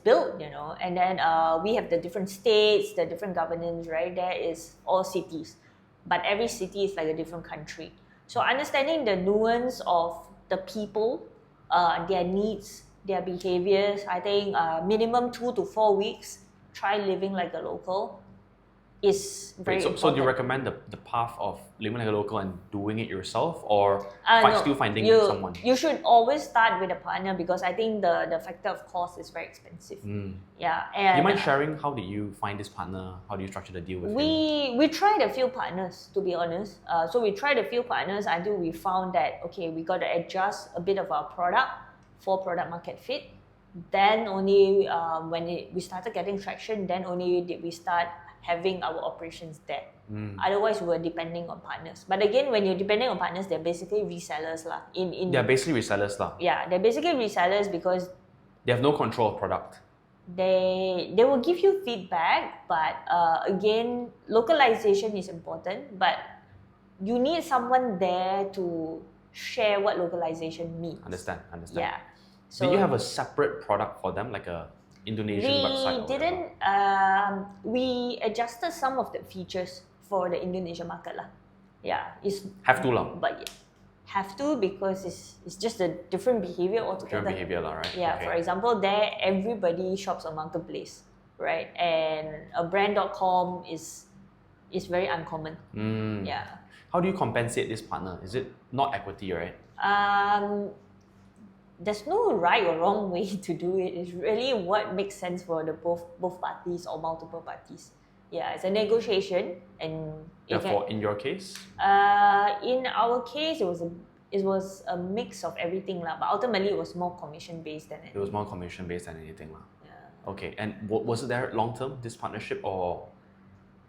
built, and then we have the different states, the different governance, right? There is all cities, but every city is like a different country. So understanding the nuance of the people, their needs, their behaviors, I think minimum 2 to 4 weeks, try living like a local is very important. So do you recommend the path of living like a local and doing it yourself, or still finding someone? You should always start with a partner, because I think the factor of cost is very expensive. Yeah. And do you mind sharing how did you find this partner? How do you structure the deal with him? We tried a few partners, to be honest. So we tried a few partners until we found that, okay, we got to adjust a bit of our product for product market fit. Then only when we started getting traction, then only did we start having our operations there. Otherwise, we were depending on partners. But again, when you're depending on partners, they're basically resellers lah. They're basically resellers lah. Yeah, they're basically resellers because they have no control of product. They will give you feedback, but again, localization is important. But you need someone there to share what localization means. Understand. Yeah. So, did you have a separate product for them, like a Indonesian website? We didn't. We adjusted some of the features for the Indonesian market lah. Yeah, have to lah. But yeah, have to, because it's just a different behavior altogether. Different behavior lah, right? Yeah. Okay. For example, there everybody shops on marketplace, right? And a brand.com is very uncommon. Yeah. How do you compensate this partner? Is it not equity, right? There's no right or wrong way to do it. It's really what makes sense for the both parties or multiple parties. Yeah, it's a negotiation, and in your case, in our case, it was a mix of everything lah. But ultimately, it was more commission based than anything. It was more commission based than anything lah. Yeah. Okay, and was it there long term, this partnership, or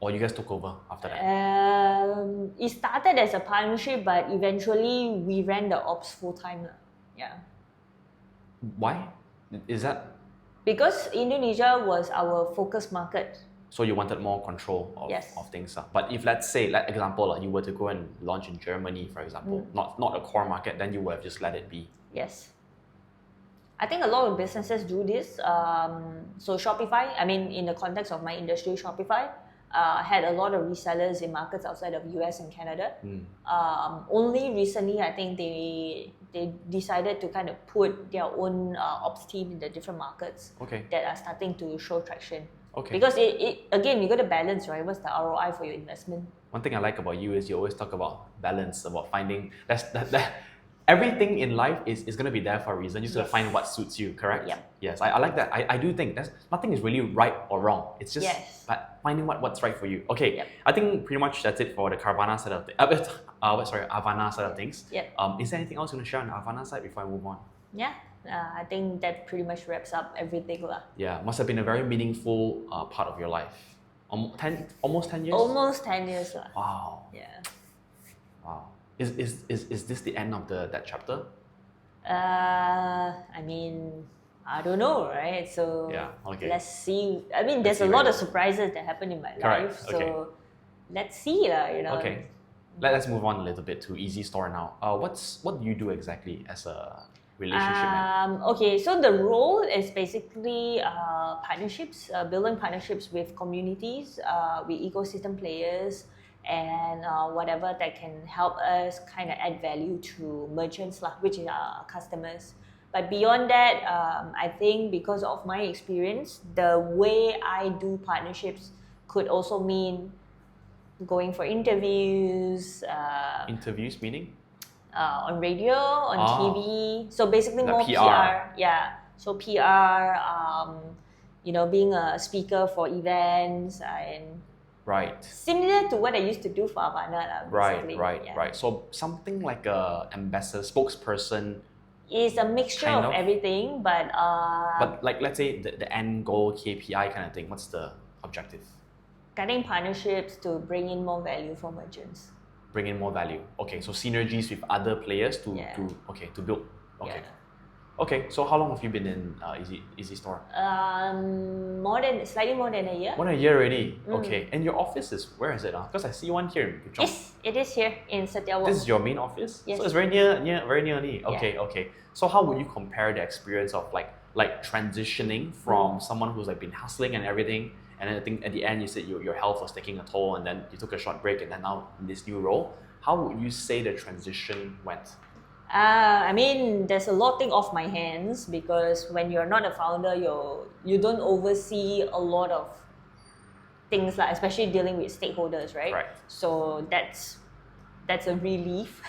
you guys took over after that? It started as a partnership, but eventually we ran the ops full time lah. Yeah. Why? Is that because Indonesia was our focus market? So you wanted more control of things. But if, let's say, like example, you were to go and launch in Germany, for example, not a core market, then you would have just let it be. Yes. I think a lot of businesses do this. So Shopify, I mean, in the context of my industry, Shopify had a lot of resellers in markets outside of US and Canada. Only recently, I think they decided to kind of put their own ops team in the different markets that are starting to show traction. Okay. Because it again, you got to balance, right? What's the ROI for your investment? One thing I like about you is you always talk about balance, about finding that everything in life is going to be there for a reason. You just have to find what suits you, correct? Yep. Yes, I like that. I do think nothing is really right or wrong. It's just finding what's right for you. Okay, Yep. I think pretty much that's it for the Carvana side of things. Avana side of things. Yep. Is there anything else you want to share on the Avana side before I move on? Yeah, I think that pretty much wraps up everything lah. Yeah, must have been a very meaningful part of your life. Almost 10 years? Almost 10 years lah. Wow. Yeah. Wow. Is this the end of that chapter? I mean, I don't know, right? So let's see. I mean, there's a lot of surprises that happen in my life. So let's see, Okay. Let's move on a little bit to Easy Store now. What do you do exactly as a relationship man? Okay, so the role is basically partnerships, building partnerships with communities, with ecosystem players, and whatever that can help us kind of add value to merchants, which is our customers. But beyond that, I think because of my experience, the way I do partnerships could also mean going for interviews. Interviews meaning? On radio, on TV. So basically more PR. Yeah. So PR, being a speaker for events and similar to what I used to do for Avana. Right. So something like a ambassador, spokesperson It's a mixture Kind of of. everything, but But like, let's say the end goal, KPI kind of thing, what's the objective? getting partnerships to bring in more value for merchants. Bring in more value. Okay, so synergies with other players to Yeah. to build. Okay. Yeah. Okay, so how long have you been in Easy Store? Slightly more than a year. 1 year already. Okay, and your office is, where is it? Because I see one here in Puchong. Yes, it is here in Setia Walk. This is your main office? Yes. So it's very very nearly. Okay, okay. So how would you compare the experience of like transitioning from someone who's like been hustling and everything, and then I think at the end you said your health was taking a toll, and then you took a short break, and then now in this new role, how would you say the transition went? I mean, there's a lot thing off my hands because when you're not a founder, you don't oversee a lot of things, like especially dealing with stakeholders, right? Right. So that's a relief.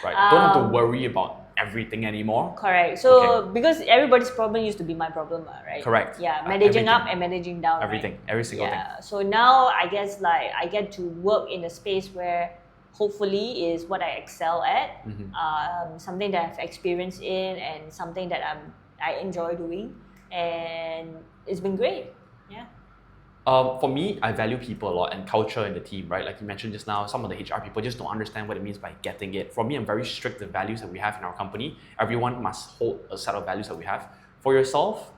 Right. Don't have to worry about everything anymore. Correct. So because everybody's problem used to be my problem, right? Correct. Yeah, managing up Everything. and managing down. Everything, right? every single thing. Yeah. So now I guess like I get to work in a space where hopefully is what I excel at, something that I've experienced in, and something that I enjoy doing, and it's been great. Yeah. For me, I value people a lot and culture in the team, right? Like you mentioned just now, some of the HR people just don't understand what it means by getting it. For me, I'm very strict with values that we have in our company. Everyone must hold a set of values that we have. For yourself,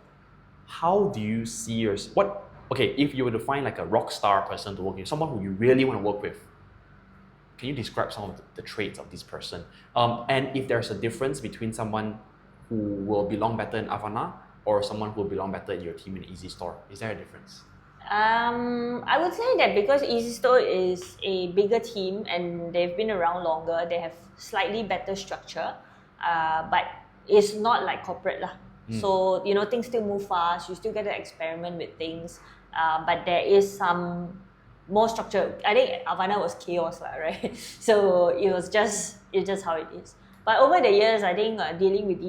how do you see if you were to find like a rock star person to work with, someone who you really want to work with, can you describe some of the traits of this person? And if there's a difference between someone who will belong better in Avana or someone who will belong better in your team in Easy Store, is there a difference? I would say that because Easy Store is a bigger team and they've been around longer, they have slightly better structure, but it's not like corporate lah. So things still move fast. You still get to experiment with things, but there is some more structure. I think Avana was chaos lah, right? So it's just how it is. But over the years, I think dealing with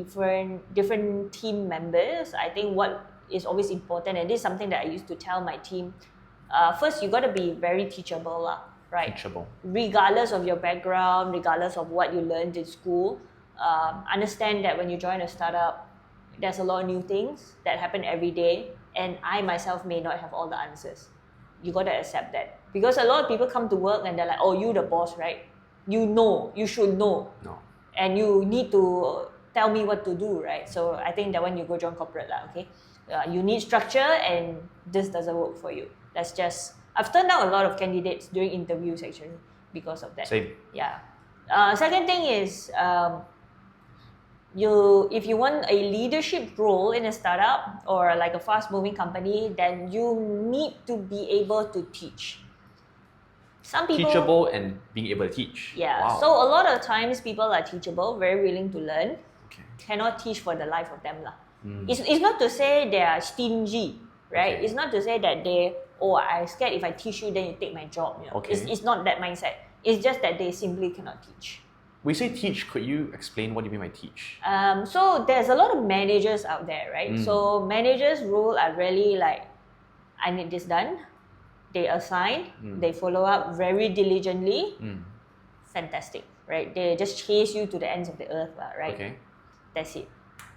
different team members, I think what is always important, and this is something that I used to tell my team. First, you got to be very teachable lah, right? Teachable. Regardless of your background, regardless of what you learned in school, understand that when you join a startup, there's a lot of new things that happen every day, and I myself may not have all the answers. You got to accept that, because a lot of people come to work and they're like, oh, you the boss, right? You know, you should know. No. And you need to tell me what to do, right? So I think that when you go join corporate lah, okay, you need structure, and this doesn't work for you. I've turned down a lot of candidates during interviews actually because of that. Same. Yeah. Second thing is, if you want a leadership role in a startup or like a fast-moving company, then you need to be able to teach. Some people Teachable and being able to teach. Yeah. Wow. So a lot of times people are teachable, very willing to learn. Okay. Cannot teach for the life of them lah. It's not to say they are stingy, right? Okay. It's not to say that I'm scared if I teach you then you take my job. Okay. It's not that mindset. It's just that they simply cannot teach. We say teach, could you explain what you mean by teach? So there's a lot of managers out there, right? So managers' role are really like, I need this done. They assign, they follow up very diligently. Fantastic, right? They just chase you to the ends of the earth, right? Okay. That's it.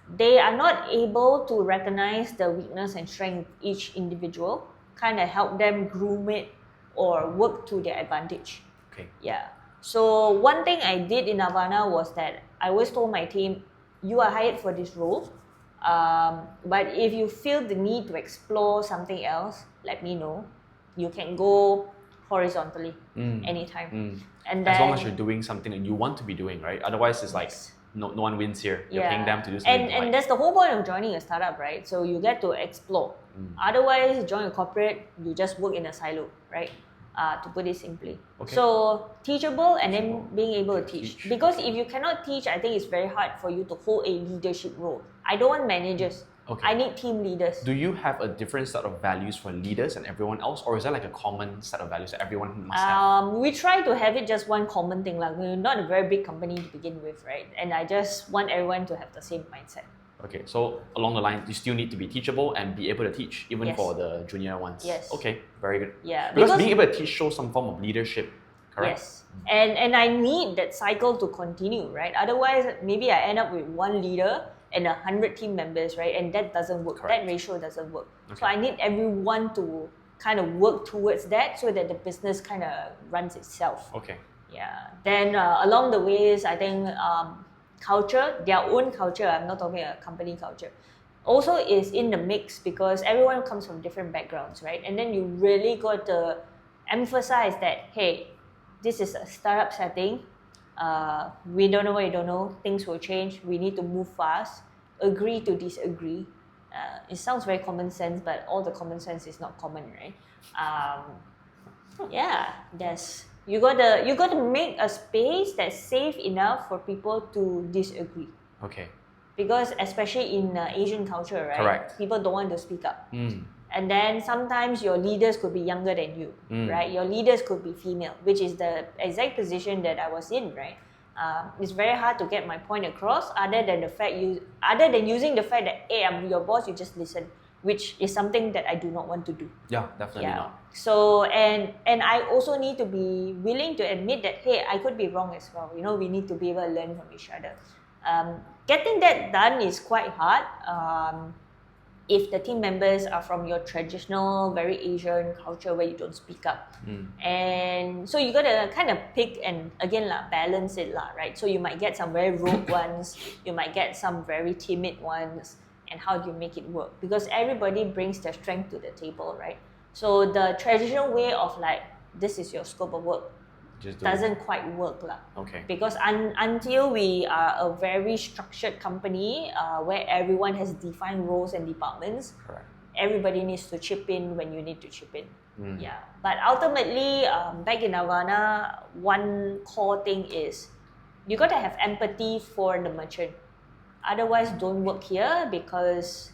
They are not able to recognize the weakness and strength of each individual, kind of help them groom it or work to their advantage. Okay. Yeah. So one thing I did in Avana was that I always told my team, you are hired for this role, but if you feel the need to explore something else, let me know. You can go horizontally anytime. And then, as long as you're doing something that you want to be doing, right? Otherwise, it's like no one wins here. You're paying them to do something. And that's the whole point of joining a startup, right? So you get to explore. Otherwise, join a corporate, you just work in a silo, right? To put it simply. Okay. So teachable and then being able to teach. Because if you cannot teach, I think it's very hard for you to hold a leadership role. I don't want managers. Okay. I need team leaders. Do you have a different set of values for leaders and everyone else, or is there like a common set of values that everyone must have? We try to have it just one common thing. Like, we're not a very big company to begin with, right? And I just want everyone to have the same mindset. Okay, so along the line, you still need to be teachable and be able to teach, even Yes. for the junior ones. Yes. Okay, very good. Yeah, Because being able to teach shows some form of leadership correct? Yes. And I need that cycle to continue, right? Otherwise, maybe I end up with one leader and 100 team members, right? And that doesn't work. Correct. That ratio doesn't work. Okay. So I need everyone to kind of work towards that so that the business kind of runs itself. Okay. Yeah. Then along the ways, I think culture, their own culture, I'm not talking a company culture, also is in the mix because everyone comes from different backgrounds, right? And then you really got to emphasize that, hey, this is a startup setting. We don't know what you don't know. Things will change. We need to move fast. Agree to disagree. It sounds very common sense, but all the common sense is not common, right? Yeah, you gotta make a space that's safe enough for people to disagree. Okay. Because especially in Asian culture, right? Correct. People don't want to speak up. And then sometimes your leaders could be younger than you, right? Your leaders could be female, which is the exact position that I was in, right? It's very hard to get my point across other than using the fact that, hey, I'm your boss, you just listen, which is something that I do not want to do. Yeah, definitely not. So and I also need to be willing to admit that, hey, I could be wrong as well. We need to be able to learn from each other. Getting that done is quite hard. If the team members are from your traditional, very Asian culture where you don't speak up. And so you gotta kind of pick and again balance it, right? So you might get some very rogue ones, you might get some very timid ones, and how do you make it work? Because everybody brings their strength to the table, right? So the traditional way of this is your scope of work doesn't quite work. Okay. Because until we are a very structured company where everyone has defined roles and departments, correct, everybody needs to chip in when you need to chip in. Yeah. But ultimately, back in Havana, one core thing is you got to have empathy for the merchant. Otherwise, don't work here because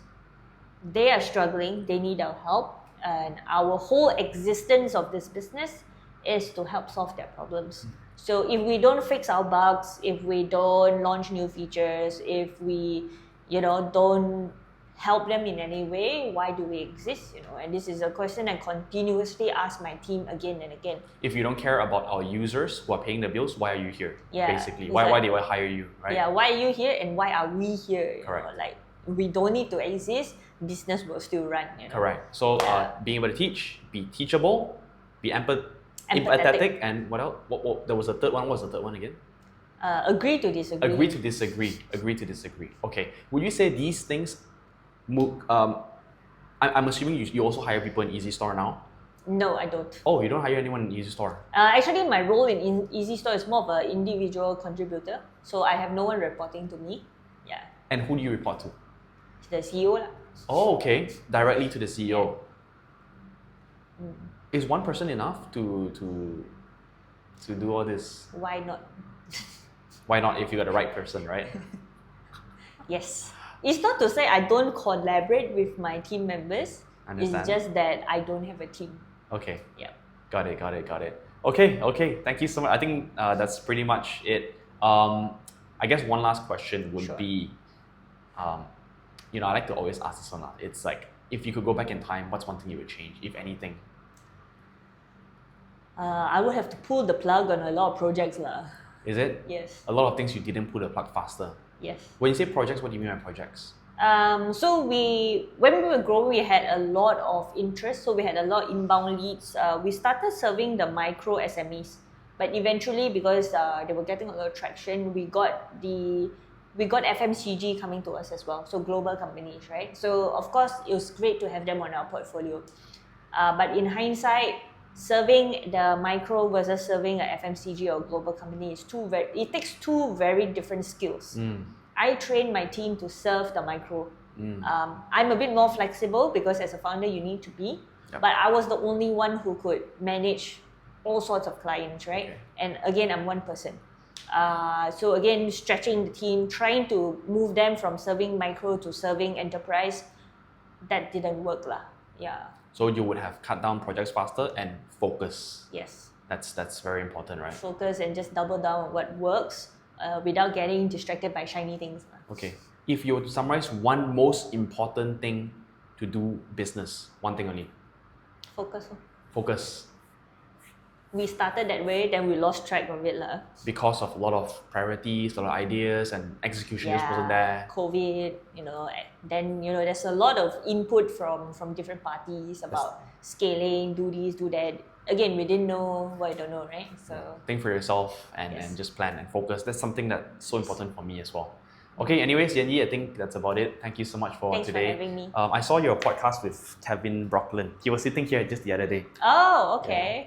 they are struggling, they need our help, and our whole existence of this business is to help solve their problems. So if we don't fix our bugs, if we don't launch new features, if we, don't help them in any way, why do we exist? And this is a question I continuously ask my team again and again. If you don't care about our users who are paying the bills, why are you here? Yeah, basically, why they will hire you, right? Yeah, why are you here and why are we here? Correct. We don't need to exist, business will still run. Correct. So being able to teach, be teachable, be empathetic, and what else? What there was a third one. What was the third one again? Agree to disagree. Agree to disagree. Agree to disagree. Okay. Would you say these things? I'm assuming you also hire people in Easy Store now. No, I don't. Oh, you don't hire anyone in Easy Store? Actually, my role in Easy Store is more of an individual contributor. So I have no one reporting to me. Yeah. And who do you report to? The CEO. Oh, okay. Directly to the CEO. Yeah. Is one person enough to do all this? Why not? Why not if you got the right person, right? Yes. It's not to say I don't collaborate with my team members. Understand. It's just that I don't have a team. Okay. Yeah. Got it. Okay. Thank you so much. I think that's pretty much it. I guess one last question would be, I like to always ask this one. It's like, if you could go back in time, what's one thing you would change, if anything? I would have to pull the plug on a lot of projects. Is it? Yes. A lot of things you didn't pull the plug faster. Yes. When you say projects, what do you mean by projects? So when we were growing, we had a lot of interest. So we had a lot of inbound leads. We started serving the micro SMEs, but eventually, because they were getting a lot of traction, we got FMCG coming to us as well. So global companies, right? So of course, it was great to have them on our portfolio. But in hindsight, serving the micro versus serving a FMCG or global company it takes two very different skills. I train my team to serve the micro. I'm a bit more flexible because as a founder you need to be, but I was the only one who could manage all sorts of clients, right? Okay. And again, I'm one person. So again, stretching the team, trying to move them from serving micro to serving enterprise, that didn't work. Yeah. So you would have cut down projects faster and focus. Yes. That's very important, right? Focus and just double down on what works without getting distracted by shiny things. Okay. If you were to summarize one most important thing to do business, one thing only. Focus. Focus. we started that way, then we lost track of it lah. Because of a lot of priorities, a lot of ideas, and execution just wasn't there. COVID, then there's a lot of input from different parties about scaling, do this, do that. Again, we didn't know what I don't know, right? So think for yourself and just plan and focus. That's something that's so important for me as well. Okay, anyways, Yienyee, I think that's about it. Thank you so much for Thanks today. for having me. I saw your podcast with Kevin Brocklin. He was sitting here just the other day. Oh, okay.